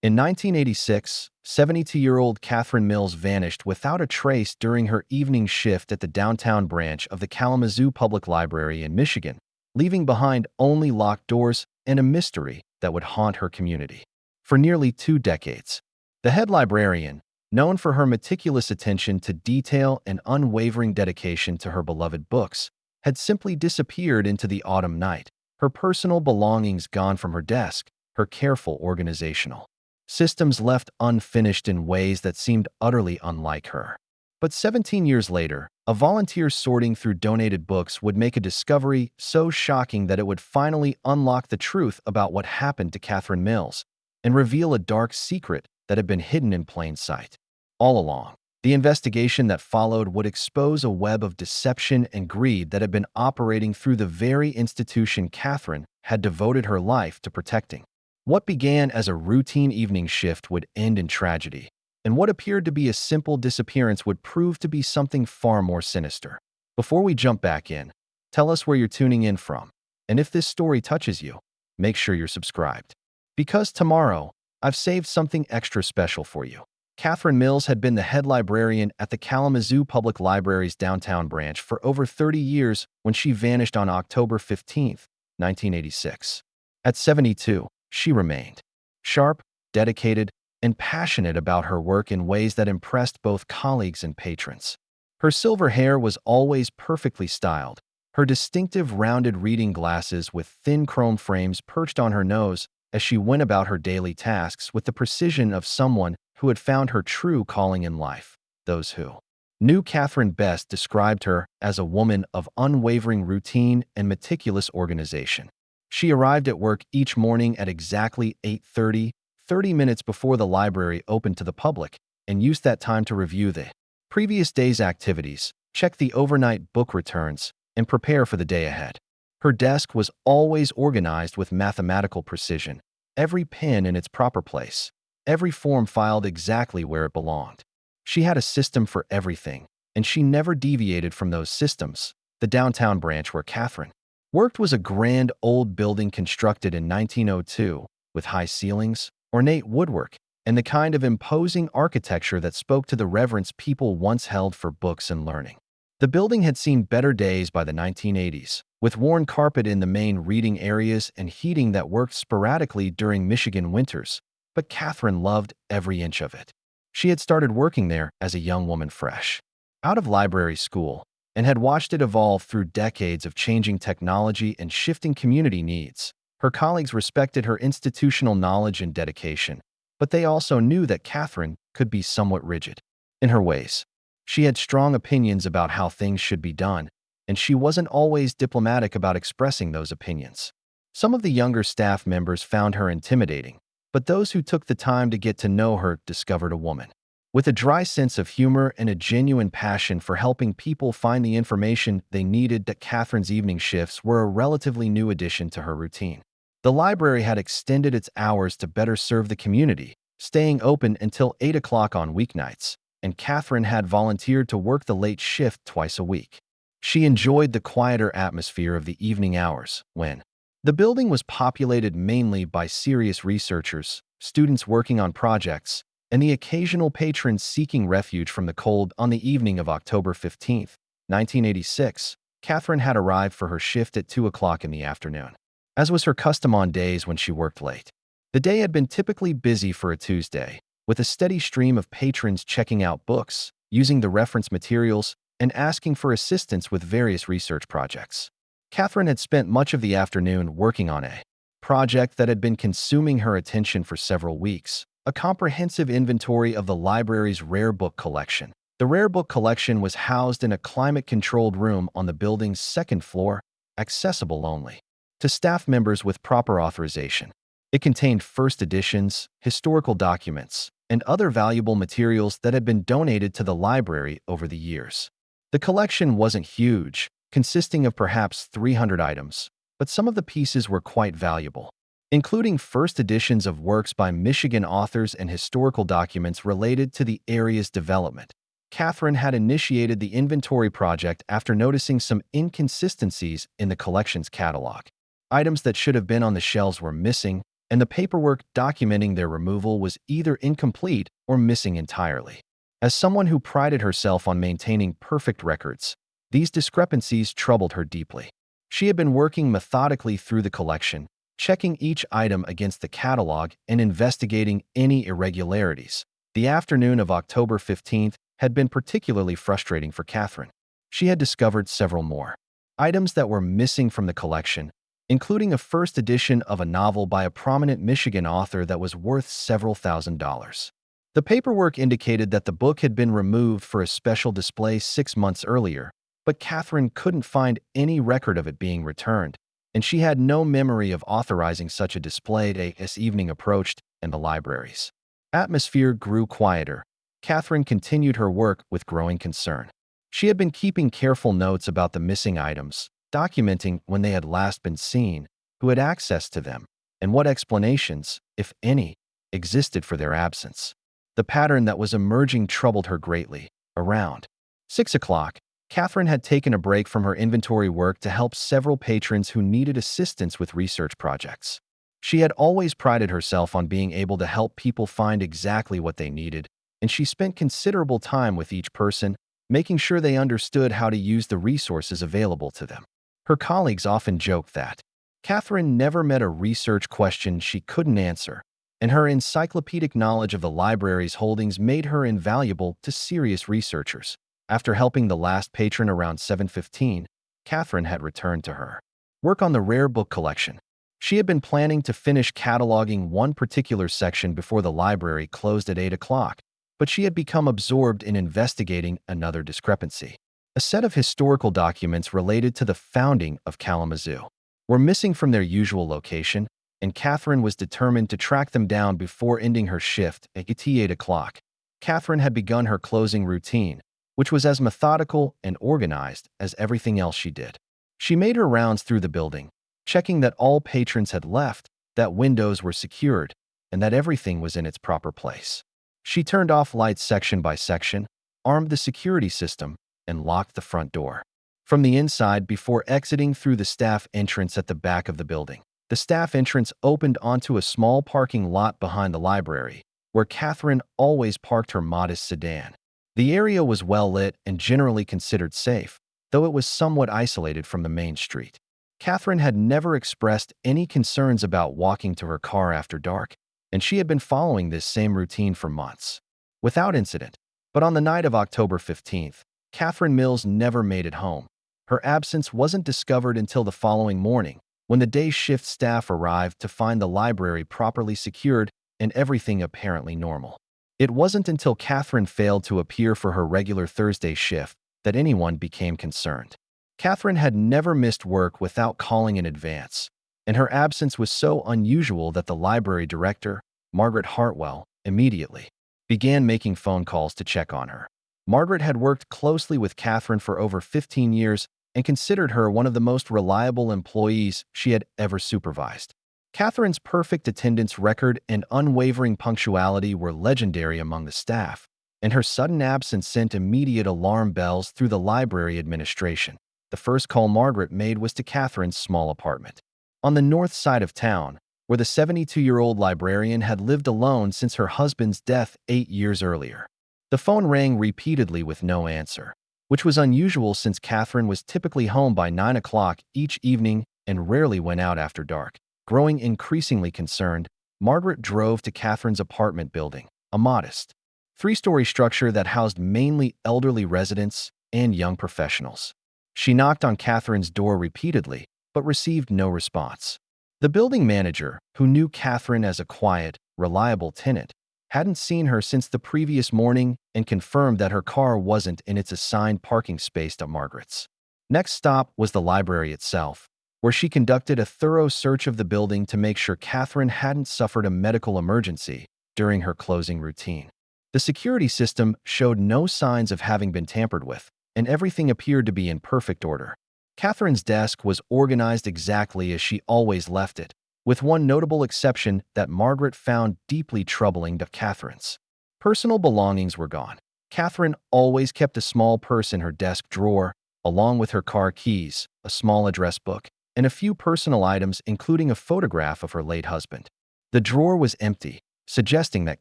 In 1986, 72-year-old Catherine Mills vanished without a trace during her evening shift at the downtown branch of the Kalamazoo Public Library in Michigan, leaving behind only locked doors and a mystery that would haunt her community. For nearly 2 decades, the head librarian, known for her meticulous attention to detail and unwavering dedication to her beloved books, had simply disappeared into the autumn night, her personal belongings gone from her desk, her careful organizational systems left unfinished in ways that seemed utterly unlike her. But 17 years later, a volunteer sorting through donated books would make a discovery so shocking that it would finally unlock the truth about what happened to Catherine Mills and reveal a dark secret that had been hidden in plain sight. All along, the investigation that followed would expose a web of deception and greed that had been operating through the very institution Catherine had devoted her life to protecting. What began as a routine evening shift would end in tragedy, and what appeared to be a simple disappearance would prove to be something far more sinister. Before we jump back in, tell us where you're tuning in from, and if this story touches you, make sure you're subscribed. Because tomorrow, I've saved something extra special for you. Catherine Mills had been the head librarian at the Kalamazoo Public Library's downtown branch for over 30 years when she vanished on October 15, 1986. At 72, she remained sharp, dedicated, and passionate about her work in ways that impressed both colleagues and patrons. Her silver hair was always perfectly styled, her distinctive rounded reading glasses with thin chrome frames perched on her nose as she went about her daily tasks with the precision of someone who had found her true calling in life. Those who knew Catherine best described her as a woman of unwavering routine and meticulous organization. She arrived at work each morning at exactly 8:30, 30 minutes before the library opened to the public, and used that time to review the previous day's activities, check the overnight book returns, and prepare for the day ahead. Her desk was always organized with mathematical precision, every pen in its proper place, every form filed exactly where it belonged. She had a system for everything, and she never deviated from those systems. The downtown branch where Catherine worked was a grand old building constructed in 1902 with high ceilings, ornate woodwork, and the kind of imposing architecture that spoke to the reverence people once held for books and learning. The building had seen better days by the 1980s, with worn carpet in the main reading areas and heating that worked sporadically during Michigan winters, but Catherine loved every inch of it. She had started working there as a young woman fresh out of library school, and had watched it evolve through decades of changing technology and shifting community needs. Her colleagues respected her institutional knowledge and dedication, but they also knew that Catherine could be somewhat rigid in her ways. She had strong opinions about how things should be done, and she wasn't always diplomatic about expressing those opinions. Some of the younger staff members found her intimidating, but those who took the time to get to know her discovered a woman with a dry sense of humor and a genuine passion for helping people find the information they needed. That Catherine's evening shifts were a relatively new addition to her routine. The library had extended its hours to better serve the community, staying open until 8 o'clock on weeknights, and Catherine had volunteered to work the late shift twice a week. She enjoyed the quieter atmosphere of the evening hours, when the building was populated mainly by serious researchers, students working on projects, and the occasional patrons seeking refuge from the cold. On the evening of October 15, 1986, Catherine had arrived for her shift at 2 o'clock in the afternoon, as was her custom on days when she worked late. The day had been typically busy for a Tuesday, with a steady stream of patrons checking out books, using the reference materials, and asking for assistance with various research projects. Catherine had spent much of the afternoon working on a project that had been consuming her attention for several weeks, a comprehensive inventory of the library's rare book collection. The rare book collection was housed in a climate-controlled room on the building's second floor, accessible only to staff members with proper authorization. It contained first editions, historical documents, and other valuable materials that had been donated to the library over the years. The collection wasn't huge, consisting of perhaps 300 items, but some of the pieces were quite valuable, including first editions of works by Michigan authors and historical documents related to the area's development. Catherine had initiated the inventory project after noticing some inconsistencies in the collection's catalog. Items that should have been on the shelves were missing, and the paperwork documenting their removal was either incomplete or missing entirely. As someone who prided herself on maintaining perfect records, these discrepancies troubled her deeply. She had been working methodically through the collection, checking each item against the catalog and investigating any irregularities. The afternoon of October 15th had been particularly frustrating for Catherine. She had discovered several more items that were missing from the collection, including a first edition of a novel by a prominent Michigan author that was worth several $1,000s. The paperwork indicated that the book had been removed for a special display 6 months earlier, but Catherine couldn't find any record of it being returned, and she had no memory of authorizing such a display as evening approached and the library's atmosphere grew quieter. Catherine continued her work with growing concern. She had been keeping careful notes about the missing items, documenting when they had last been seen, who had access to them, and what explanations, if any, existed for their absence. The pattern that was emerging troubled her greatly. Around 6 o'clock, Catherine had taken a break from her inventory work to help several patrons who needed assistance with research projects. She had always prided herself on being able to help people find exactly what they needed, and she spent considerable time with each person, making sure they understood how to use the resources available to them. Her colleagues often joked that Catherine never met a research question she couldn't answer, and her encyclopedic knowledge of the library's holdings made her invaluable to serious researchers. After helping the last patron around 7:15, Catherine had returned to her work on the rare book collection. She had been planning to finish cataloging one particular section before the library closed at 8 o'clock, but she had become absorbed in investigating another discrepancy. A set of historical documents related to the founding of Kalamazoo were missing from their usual location, and Catherine was determined to track them down before ending her shift at 8 o'clock. Catherine had begun her closing routine, which was as methodical and organized as everything else she did. She made her rounds through the building, checking that all patrons had left, that windows were secured, and that everything was in its proper place. She turned off lights section by section, armed the security system, and locked the front door from the inside before exiting through the staff entrance at the back of the building. The staff entrance opened onto a small parking lot behind the library, where Catherine always parked her modest sedan. The area was well lit and generally considered safe, though it was somewhat isolated from the main street. Catherine had never expressed any concerns about walking to her car after dark, and she had been following this same routine for months, without incident. But on the night of October 15th, Catherine Mills never made it home. Her absence wasn't discovered until the following morning, when the day shift staff arrived to find the library properly secured and everything apparently normal. It wasn't until Catherine failed to appear for her regular Thursday shift that anyone became concerned. Catherine had never missed work without calling in advance, and her absence was so unusual that the library director, Margaret Hartwell, immediately began making phone calls to check on her. Margaret had worked closely with Catherine for over 15 years and considered her one of the most reliable employees she had ever supervised. Catherine's perfect attendance record and unwavering punctuality were legendary among the staff, and her sudden absence sent immediate alarm bells through the library administration. The first call Margaret made was to Catherine's small apartment on the north side of town, where the 72-year-old librarian had lived alone since her husband's death 8 years earlier. The phone rang repeatedly with no answer, which was unusual since Catherine was typically home by 9 o'clock each evening and rarely went out after dark. Growing increasingly concerned, Margaret drove to Catherine's apartment building, a modest, 3-story structure that housed mainly elderly residents and young professionals. She knocked on Catherine's door repeatedly, but received no response. The building manager, who knew Catherine as a quiet, reliable tenant, hadn't seen her since the previous morning and confirmed that her car wasn't in its assigned parking space to Margaret's. Next stop was the library itself, where she conducted a thorough search of the building to make sure Catherine hadn't suffered a medical emergency during her closing routine. The security system showed no signs of having been tampered with, and everything appeared to be in perfect order. Catherine's desk was organized exactly as she always left it, with one notable exception that Margaret found deeply troubling to Catherine's. Personal belongings were gone. Catherine always kept a small purse in her desk drawer, along with her car keys, a small address book, and a few personal items including a photograph of her late husband. The drawer was empty, suggesting that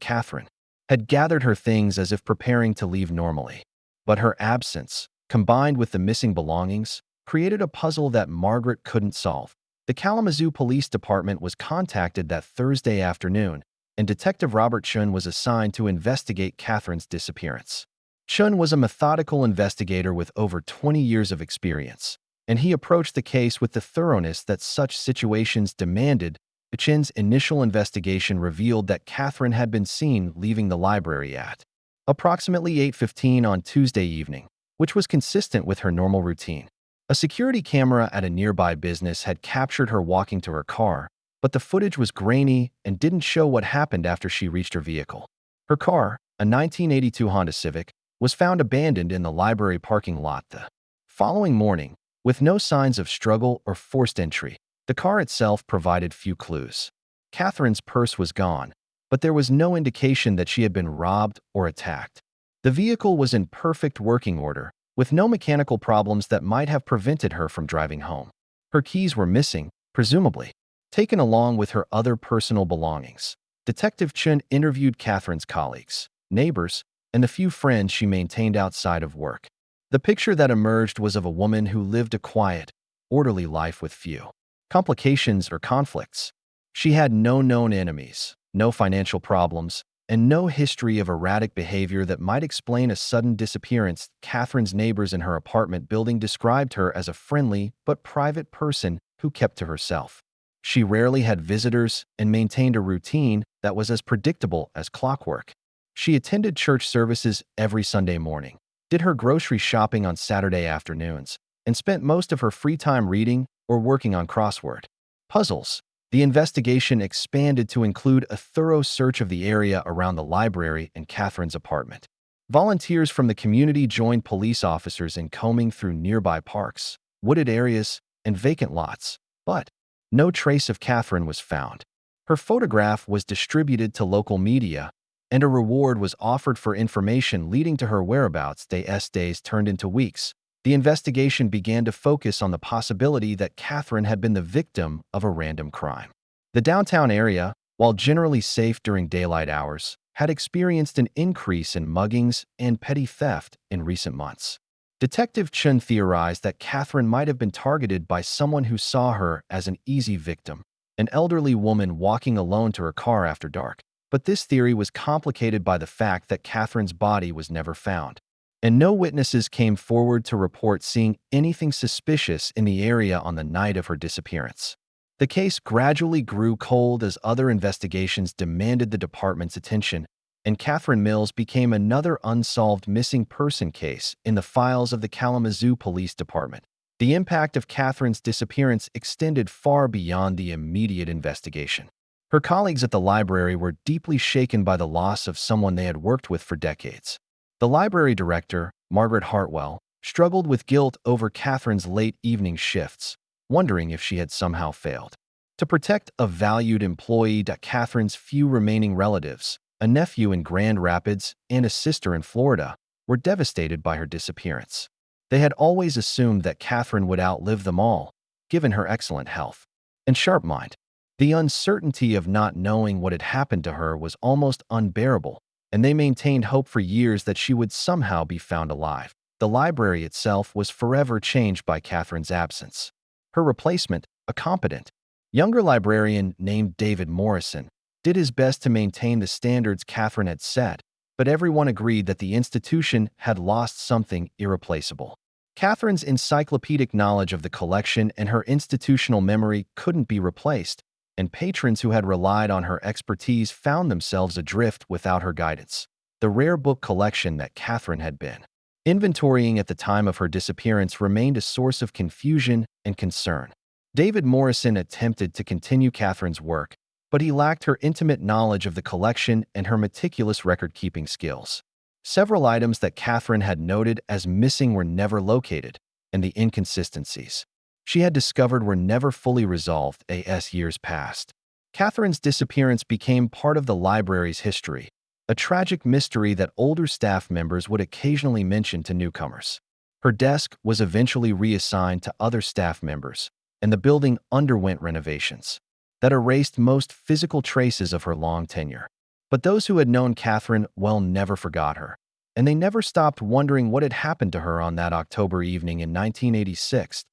Catherine had gathered her things as if preparing to leave normally. But her absence, combined with the missing belongings, created a puzzle that Margaret couldn't solve. The Kalamazoo Police Department was contacted that Thursday afternoon, and Detective Robert Chun was assigned to investigate Catherine's disappearance. Chun was a methodical investigator with over 20 years of experience, and he approached the case with the thoroughness that such situations demanded. Chun's initial investigation revealed that Catherine had been seen leaving the library at approximately 8:15 on Tuesday evening, which was consistent with her normal routine. A security camera at a nearby business had captured her walking to her car, but the footage was grainy and didn't show what happened after she reached her vehicle. Her car, a 1982 Honda Civic, was found abandoned in the library parking lot the following morning, with no signs of struggle or forced entry. The car itself provided few clues. Catherine's purse was gone, but there was no indication that she had been robbed or attacked. The vehicle was in perfect working order, with no mechanical problems that might have prevented her from driving home. Her keys were missing, presumably taken along with her other personal belongings. Detective Chun interviewed Catherine's colleagues, neighbors, and the few friends she maintained outside of work. The picture that emerged was of a woman who lived a quiet, orderly life with few complications or conflicts. She had no known enemies, no financial problems, and no history of erratic behavior that might explain a sudden disappearance. Catherine's neighbors in her apartment building described her as a friendly but private person who kept to herself. She rarely had visitors and maintained a routine that was as predictable as clockwork. She attended church services every Sunday morning, did her grocery shopping on Saturday afternoons, and spent most of her free time reading or working on crossword puzzles. The investigation expanded to include a thorough search of the area around the library and Catherine's apartment. Volunteers from the community joined police officers in combing through nearby parks, wooded areas, and vacant lots, but no trace of Catherine was found. Her photograph was distributed to local media, and a reward was offered for information leading to her whereabouts. Days turned into weeks. The investigation began to focus on the possibility that Catherine had been the victim of a random crime. The downtown area, while generally safe during daylight hours, had experienced an increase in muggings and petty theft in recent months. Detective Chun theorized that Catherine might have been targeted by someone who saw her as an easy victim, an elderly woman walking alone to her car after dark. But this theory was complicated by the fact that Catherine's body was never found, and no witnesses came forward to report seeing anything suspicious in the area on the night of her disappearance. The case gradually grew cold as other investigations demanded the department's attention, and Catherine Mills became another unsolved missing person case in the files of the Kalamazoo Police Department. The impact of Catherine's disappearance extended far beyond the immediate investigation. Her colleagues at the library were deeply shaken by the loss of someone they had worked with for decades. The library director, Margaret Hartwell, struggled with guilt over Catherine's late evening shifts, wondering if she had somehow failed to protect a valued employee. Catherine's few remaining relatives, a nephew in Grand Rapids and a sister in Florida, were devastated by her disappearance. They had always assumed that Catherine would outlive them all, given her excellent health and sharp mind. The uncertainty of not knowing what had happened to her was almost unbearable, and they maintained hope for years that she would somehow be found alive. The library itself was forever changed by Catherine's absence. Her replacement, a competent, younger librarian named David Morrison, did his best to maintain the standards Catherine had set, but everyone agreed that the institution had lost something irreplaceable. Catherine's encyclopedic knowledge of the collection and her institutional memory couldn't be replaced, and patrons who had relied on her expertise found themselves adrift without her guidance. The rare book collection that Catherine had been inventorying at the time of her disappearance remained a source of confusion and concern. David Morrison attempted to continue Catherine's work, but he lacked her intimate knowledge of the collection and her meticulous record-keeping skills. Several items that Catherine had noted as missing were never located, and the inconsistencies she had discovered were never fully resolved. As years passed, Catherine's disappearance became part of the library's history, a tragic mystery that older staff members would occasionally mention to newcomers. Her desk was eventually reassigned to other staff members, and the building underwent renovations. that erased most physical traces of her long tenure. But those who had known Catherine well never forgot her, and they never stopped wondering what had happened to her on that October evening in 1986.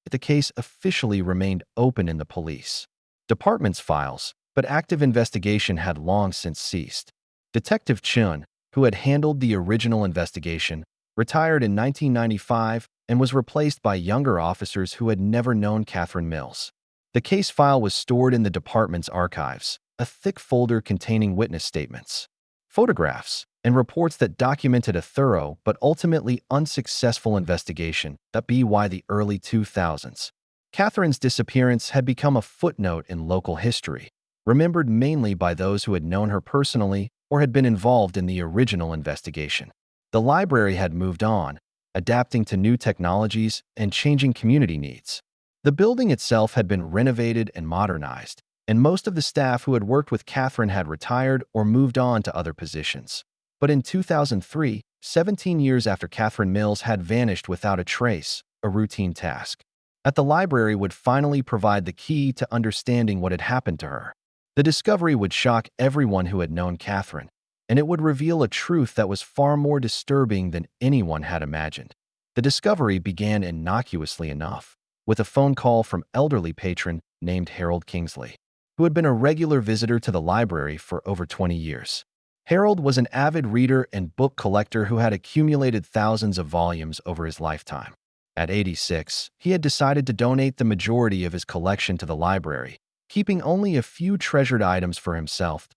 The case officially remained open in the police department's files, but active investigation had long since ceased. Detective Chun, who had handled the original investigation, retired in 1995 and was replaced by younger officers who had never known Catherine Mills. The case file was stored in the department's archives, a thick folder containing witness statements, photographs, and reports that documented a thorough but ultimately unsuccessful investigation that by the early 2000s. Catherine's disappearance had become a footnote in local history, remembered mainly by those who had known her personally or had been involved in the original investigation. The library had moved on, adapting to new technologies and changing community needs. The building itself had been renovated and modernized, and most of the staff who had worked with Catherine had retired or moved on to other positions. But in 2003, 17 years after Catherine Mills had vanished without a trace, a routine task at the library would finally provide the key to understanding what had happened to her. The discovery would shock everyone who had known Catherine, and it would reveal a truth that was far more disturbing than anyone had imagined. The discovery began innocuously enough, with a phone call from elderly patron named Harold Kingsley, who had been a regular visitor to the library for over 20 years. Harold was an avid reader and book collector who had accumulated thousands of volumes over his lifetime. At 86, he had decided to donate the majority of his collection to the library, keeping only a few treasured items for himself.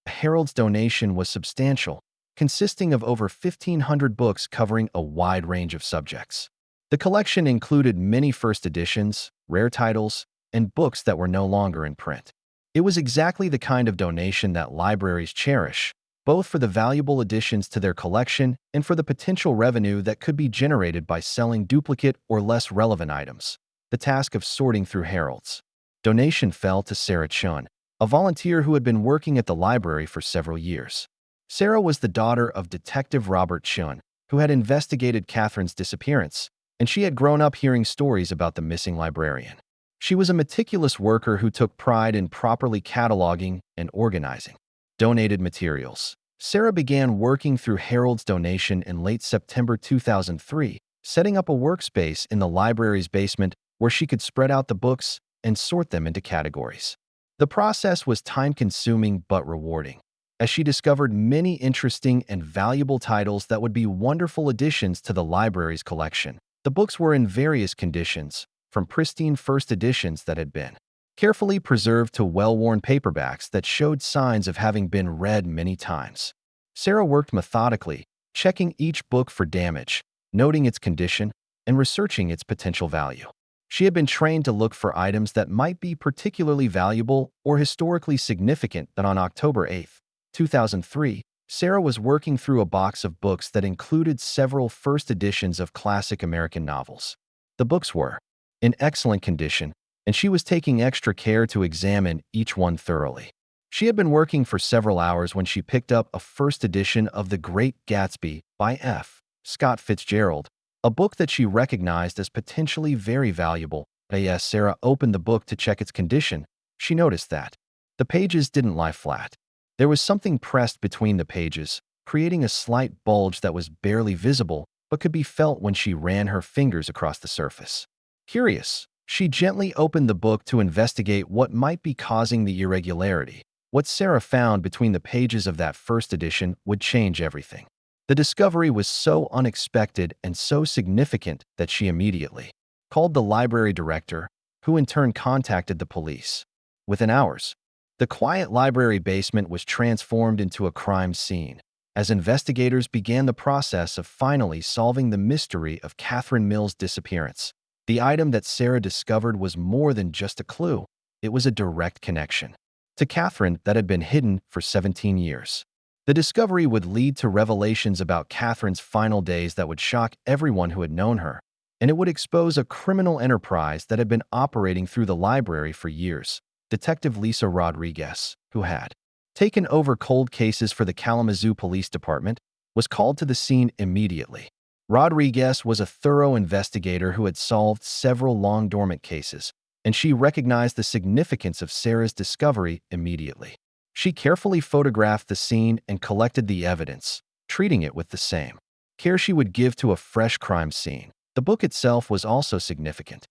Harold's donation was substantial, consisting of over 1,500 books covering a wide range of subjects. The collection included many first editions, rare titles, and books that were no longer in print. It was exactly the kind of donation that libraries cherish, both for the valuable additions to their collection and for the potential revenue that could be generated by selling duplicate or less relevant items. The task of sorting through Harold's donation fell to Sarah Chun, a volunteer who had been working at the library for several years. Sarah was the daughter of Detective Robert Chun, who had investigated Catherine's disappearance, and she had grown up hearing stories about the missing librarian. She was a meticulous worker who took pride in properly cataloging and organizing donated materials. Sarah began working through Harold's donation in late September 2003, setting up a workspace in the library's basement where she could spread out the books and sort them into categories. The process was time-consuming but rewarding, as she discovered many interesting and valuable titles that would be wonderful additions to the library's collection. The books were in various conditions, from pristine first editions that had been carefully preserved to well-worn paperbacks that showed signs of having been read many times. Sarah worked methodically, checking each book for damage, noting its condition, and researching its potential value. She had been trained to look for items that might be particularly valuable or historically significant. That on October 8, 2003, Sarah was working through a box of books that included several first editions of classic American novels. The books were in excellent condition, and she was taking extra care to examine each one thoroughly. She had been working for several hours when she picked up a first edition of The Great Gatsby by F. Scott Fitzgerald, a book that she recognized as potentially very valuable. As Sarah opened the book to check its condition, she noticed that the pages didn't lie flat. There was something pressed between the pages, creating a slight bulge that was barely visible but could be felt when she ran her fingers across the surface. Curious, she gently opened the book to investigate what might be causing the irregularity. What Sarah found between the pages of that first edition would change everything. The discovery was so unexpected and so significant that she immediately called the library director, who in turn contacted the police. Within hours, the quiet library basement was transformed into a crime scene, as investigators began the process of finally solving the mystery of Catherine Mills' disappearance. The item that Sarah discovered was more than just a clue. It was a direct connection to Catherine that had been hidden for 17 years. The discovery would lead to revelations about Catherine's final days that would shock everyone who had known her, and it would expose a criminal enterprise that had been operating through the library for years. Detective Lisa Rodriguez, who had taken over cold cases for the Kalamazoo Police Department, was called to the scene immediately. Rodriguez was a thorough investigator who had solved several long-dormant cases, and she recognized the significance of Sarah's discovery immediately. She carefully photographed the scene and collected the evidence, treating it with the same care she would give to a fresh crime scene. The book itself was also significant.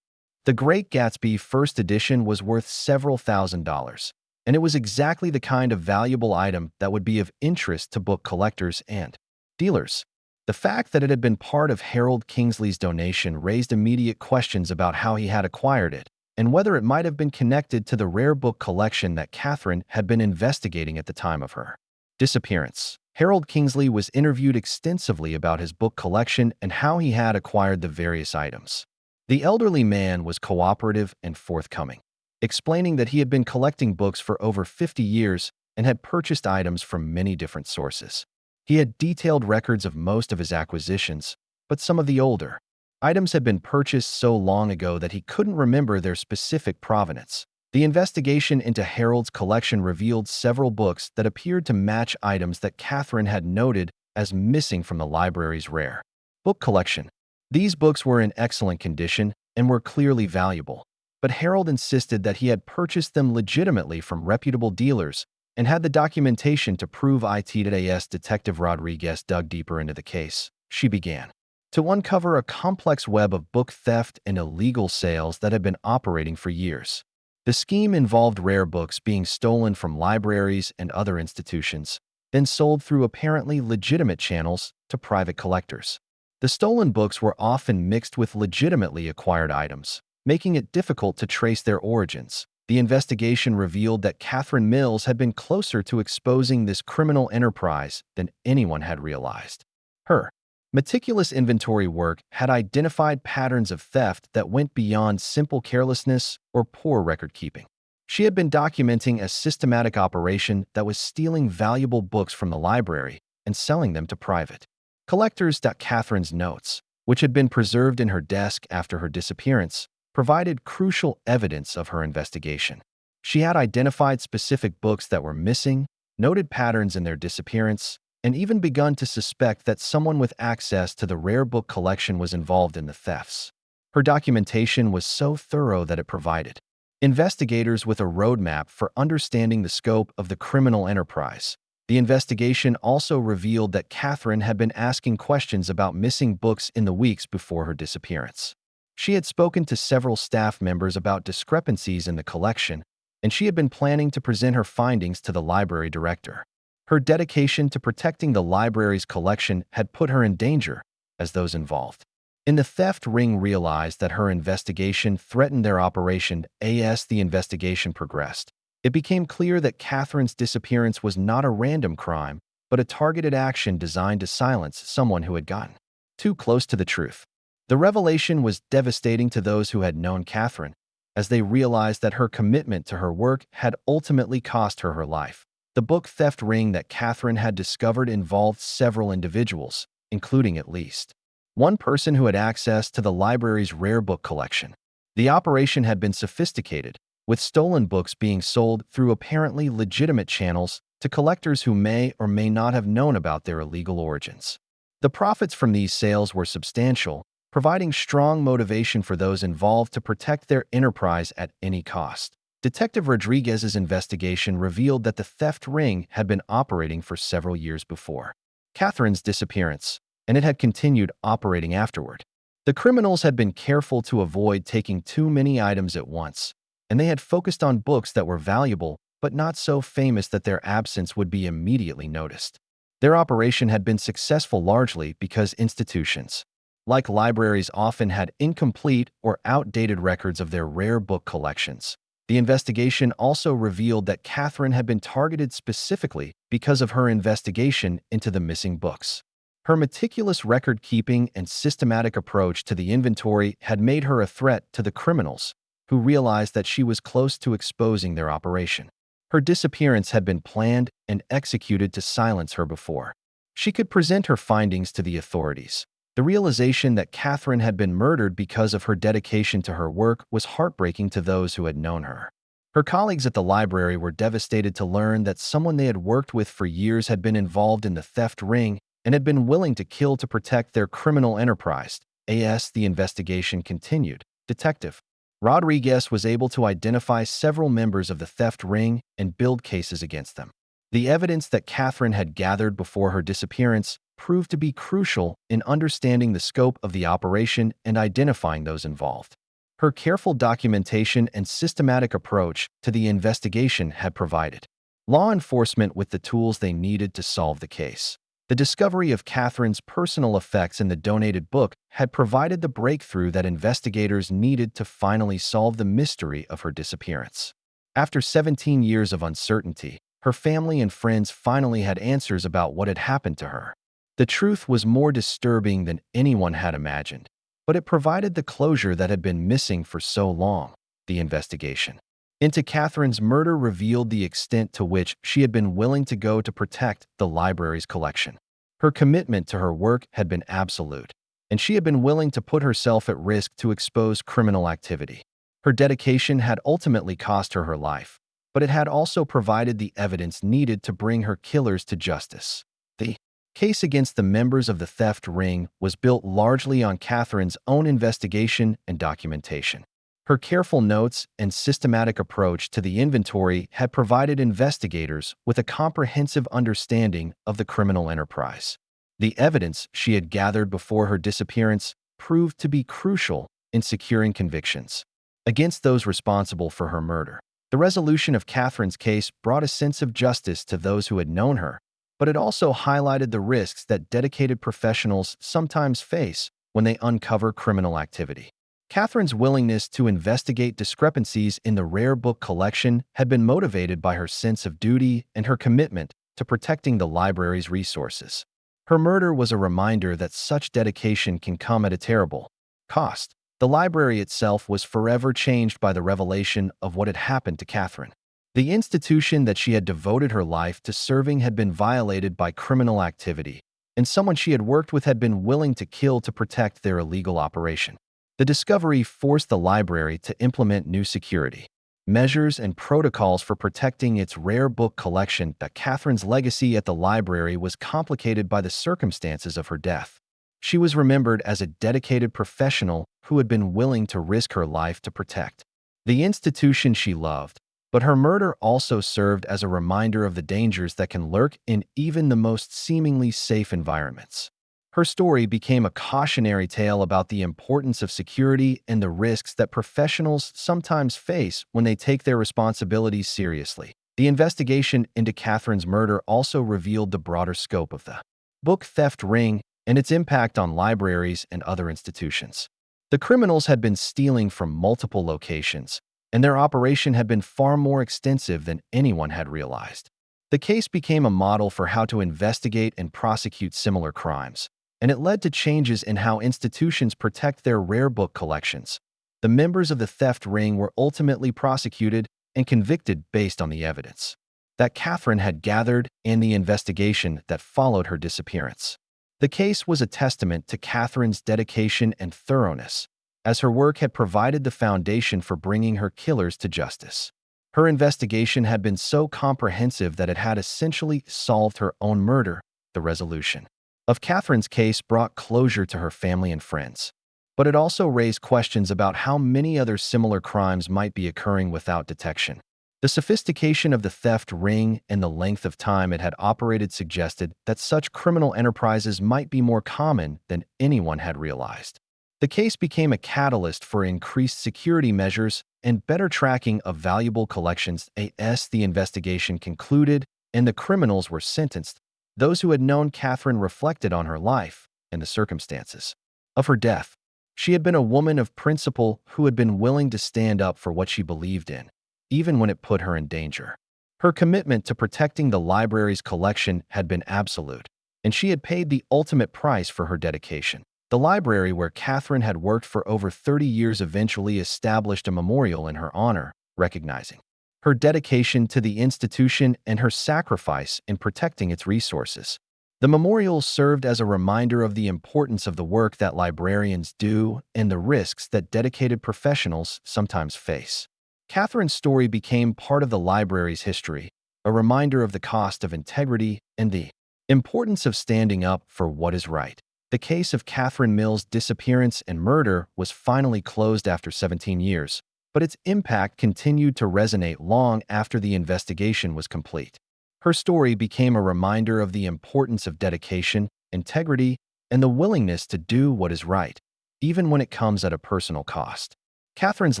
The Great Gatsby first edition was worth several $1,000s, and it was exactly the kind of valuable item that would be of interest to book collectors and dealers. The fact that it had been part of Harold Kingsley's donation raised immediate questions about how he had acquired it, and whether it might have been connected to the rare book collection that Catherine had been investigating at the time of her disappearance. Harold Kingsley was interviewed extensively about his book collection and how he had acquired the various items. The elderly man was cooperative and forthcoming, explaining that he had been collecting books for over 50 years and had purchased items from many different sources. He had detailed records of most of his acquisitions, but some of the older items had been purchased so long ago that he couldn't remember their specific provenance. The investigation into Harold's collection revealed several books that appeared to match items that Catherine had noted as missing from the library's rare book collection. These books were in excellent condition and were clearly valuable, but Harold insisted that he had purchased them legitimately from reputable dealers and had the documentation to prove it. As Detective Rodriguez dug deeper into the case, she began to uncover a complex web of book theft and illegal sales that had been operating for years. The scheme involved rare books being stolen from libraries and other institutions, then sold through apparently legitimate channels to private collectors. The stolen books were often mixed with legitimately acquired items, making it difficult to trace their origins. The investigation revealed that Catherine Mills had been closer to exposing this criminal enterprise than anyone had realized. Her meticulous inventory work had identified patterns of theft that went beyond simple carelessness or poor record-keeping. She had been documenting a systematic operation that was stealing valuable books from the library and selling them to private collectors. Catherine's notes, which had been preserved in her desk after her disappearance, provided crucial evidence of her investigation. She had identified specific books that were missing, noted patterns in their disappearance, and even begun to suspect that someone with access to the rare book collection was involved in the thefts. Her documentation was so thorough that it provided investigators with a roadmap for understanding the scope of the criminal enterprise. The investigation also revealed that Catherine had been asking questions about missing books in the weeks before her disappearance. She had spoken to several staff members about discrepancies in the collection, and she had been planning to present her findings to the library director. Her dedication to protecting the library's collection had put her in danger, as those involved in the theft ring realized that her investigation threatened their operation. As the investigation progressed, it became clear that Catherine's disappearance was not a random crime, but a targeted action designed to silence someone who had gotten too close to the truth. The revelation was devastating to those who had known Catherine, as they realized that her commitment to her work had ultimately cost her her life. The book theft ring that Catherine had discovered involved several individuals, including at least one person who had access to the library's rare book collection. The operation had been sophisticated, with stolen books being sold through apparently legitimate channels to collectors who may or may not have known about their illegal origins. The profits from these sales were substantial, providing strong motivation for those involved to protect their enterprise at any cost. Detective Rodriguez's investigation revealed that the theft ring had been operating for several years before Catherine's disappearance, and it had continued operating afterward. The criminals had been careful to avoid taking too many items at once, and they had focused on books that were valuable but not so famous that their absence would be immediately noticed. Their operation had been successful largely because institutions, like libraries, often had incomplete or outdated records of their rare book collections. The investigation also revealed that Catherine had been targeted specifically because of her investigation into the missing books. Her meticulous record-keeping and systematic approach to the inventory had made her a threat to the criminals, who realized that she was close to exposing their operation. Her disappearance had been planned and executed to silence her before she could present her findings to the authorities. The realization that Catherine had been murdered because of her dedication to her work was heartbreaking to those who had known her. Her colleagues at the library were devastated to learn that someone they had worked with for years had been involved in the theft ring and had been willing to kill to protect their criminal enterprise. As the investigation continued, Detective Rodriguez was able to identify several members of the theft ring and build cases against them. The evidence that Catherine had gathered before her disappearance proved to be crucial in understanding the scope of the operation and identifying those involved. Her careful documentation and systematic approach to the investigation had provided law enforcement with the tools they needed to solve the case. The discovery of Catherine's personal effects in the donated book had provided the breakthrough that investigators needed to finally solve the mystery of her disappearance. After 17 years of uncertainty, her family and friends finally had answers about what had happened to her. The truth was more disturbing than anyone had imagined, but it provided the closure that had been missing for so long. The investigation into Catherine's murder revealed the extent to which she had been willing to go to protect the library's collection. Her commitment to her work had been absolute, and she had been willing to put herself at risk to expose criminal activity. Her dedication had ultimately cost her her life, but it had also provided the evidence needed to bring her killers to justice. The case against the members of the theft ring was built largely on Catherine's own investigation and documentation. Her careful notes and systematic approach to the inventory had provided investigators with a comprehensive understanding of the criminal enterprise. The evidence she had gathered before her disappearance proved to be crucial in securing convictions against those responsible for her murder. The resolution of Catherine's case brought a sense of justice to those who had known her, but it also highlighted the risks that dedicated professionals sometimes face when they uncover criminal activity. Catherine's willingness to investigate discrepancies in the rare book collection had been motivated by her sense of duty and her commitment to protecting the library's resources. Her murder was a reminder that such dedication can come at a terrible cost. The library itself was forever changed by the revelation of what had happened to Catherine. The institution that she had devoted her life to serving had been violated by criminal activity, and someone she had worked with had been willing to kill to protect their illegal operation. The discovery forced the library to implement new security measures and protocols for protecting its rare book collection. That Catherine's legacy at the library was complicated by the circumstances of her death. She was remembered as a dedicated professional who had been willing to risk her life to protect the institution she loved, but her murder also served as a reminder of the dangers that can lurk in even the most seemingly safe environments. Her story became a cautionary tale about the importance of security and the risks that professionals sometimes face when they take their responsibilities seriously. The investigation into Catherine's murder also revealed the broader scope of the book theft ring and its impact on libraries and other institutions. The criminals had been stealing from multiple locations, and their operation had been far more extensive than anyone had realized. The case became a model for how to investigate and prosecute similar crimes, and it led to changes in how institutions protect their rare book collections. The members of the theft ring were ultimately prosecuted and convicted based on the evidence that Catherine had gathered and the investigation that followed her disappearance. The case was a testament to Catherine's dedication and thoroughness, as her work had provided the foundation for bringing her killers to justice. Her investigation had been so comprehensive that it had essentially solved her own murder. The resolution of Catherine's case brought closure to her family and friends, but it also raised questions about how many other similar crimes might be occurring without detection. The sophistication of the theft ring and the length of time it had operated suggested that such criminal enterprises might be more common than anyone had realized. The case became a catalyst for increased security measures and better tracking of valuable collections. As the investigation concluded and the criminals were sentenced, those who had known Catherine reflected on her life and the circumstances of her death. She had been a woman of principle who had been willing to stand up for what she believed in, even when it put her in danger. Her commitment to protecting the library's collection had been absolute, and she had paid the ultimate price for her dedication. The library where Catherine had worked for over 30 years eventually established a memorial in her honor, recognizing her dedication to the institution and her sacrifice in protecting its resources. The memorial served as a reminder of the importance of the work that librarians do and the risks that dedicated professionals sometimes face. Catherine's story became part of the library's history, a reminder of the cost of integrity and the importance of standing up for what is right. The case of Catherine Mills' disappearance and murder was finally closed after 17 years, but its impact continued to resonate long after the investigation was complete. Her story became a reminder of the importance of dedication, integrity, and the willingness to do what is right, even when it comes at a personal cost. Catherine's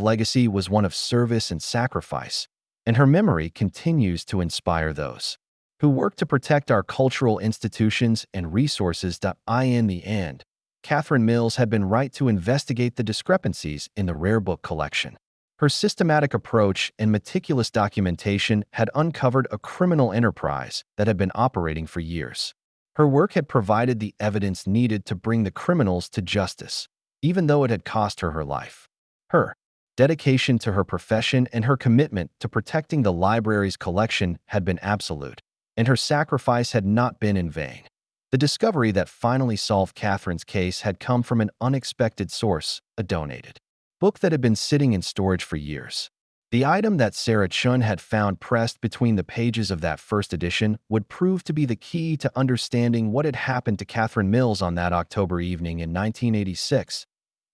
legacy was one of service and sacrifice, and her memory continues to inspire those who work to protect our cultural institutions and resources. In the end, Catherine Mills had been right to investigate the discrepancies in the rare book collection. Her systematic approach and meticulous documentation had uncovered a criminal enterprise that had been operating for years. Her work had provided the evidence needed to bring the criminals to justice, even though it had cost her her life. Her dedication to her profession and her commitment to protecting the library's collection had been absolute, and her sacrifice had not been in vain. The discovery that finally solved Catherine's case had come from an unexpected source, a donated book that had been sitting in storage for years. The item that Sarah Chun had found pressed between the pages of that first edition would prove to be the key to understanding what had happened to Catherine Mills on that October evening in 1986.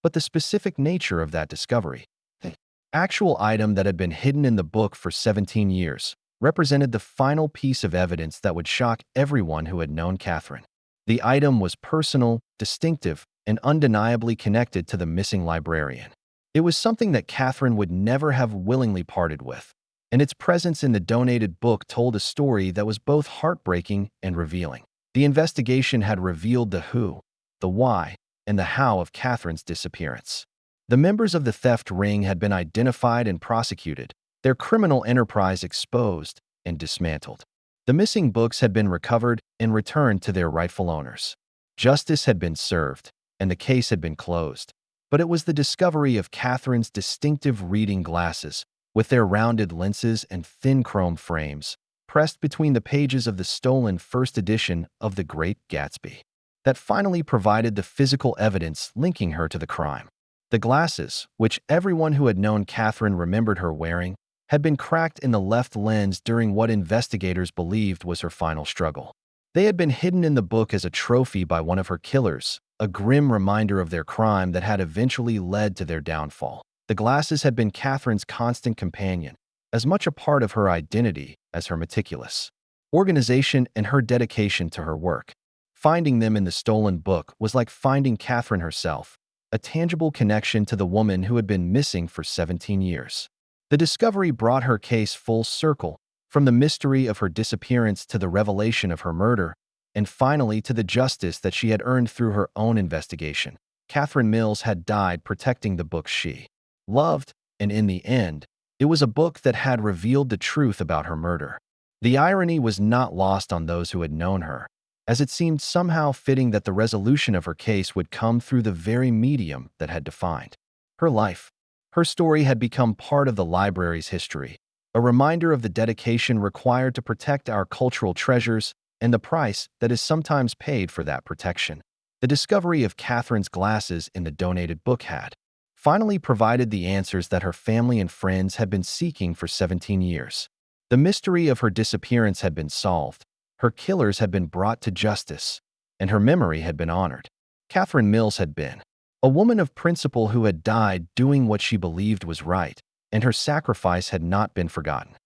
But the specific nature of that discovery, the actual item that had been hidden in the book for 17 years, represented the final piece of evidence that would shock everyone who had known Catherine. The item was personal, distinctive, and undeniably connected to the missing librarian. It was something that Catherine would never have willingly parted with, and its presence in the donated book told a story that was both heartbreaking and revealing. The investigation had revealed the who, the why, and the how of Catherine's disappearance. The members of the theft ring had been identified and prosecuted, their criminal enterprise exposed and dismantled. The missing books had been recovered and returned to their rightful owners. Justice had been served, and the case had been closed. But it was the discovery of Catherine's distinctive reading glasses, with their rounded lenses and thin chrome frames, pressed between the pages of the stolen first edition of The Great Gatsby, that finally provided the physical evidence linking her to the crime. The glasses, which everyone who had known Catherine remembered her wearing, had been cracked in the left lens during what investigators believed was her final struggle. They had been hidden in the book as a trophy by one of her killers, a grim reminder of their crime that had eventually led to their downfall. The glasses had been Catherine's constant companion, as much a part of her identity as her meticulous organization and her dedication to her work. Finding them in the stolen book was like finding Catherine herself, a tangible connection to the woman who had been missing for 17 years. The discovery brought her case full circle, from the mystery of her disappearance to the revelation of her murder, and finally to the justice that she had earned through her own investigation. Catherine Mills had died protecting the book she loved, and in the end, it was a book that had revealed the truth about her murder. The irony was not lost on those who had known her, as it seemed somehow fitting that the resolution of her case would come through the very medium that had defined her life. Her story had become part of the library's history, a reminder of the dedication required to protect our cultural treasures and the price that is sometimes paid for that protection. The discovery of Catherine's glasses in the donated book had finally provided the answers that her family and friends had been seeking for 17 years. The mystery of her disappearance had been solved, her killers had been brought to justice, and her memory had been honored. Catherine Mills had been a woman of principle who had died doing what she believed was right, and her sacrifice had not been forgotten.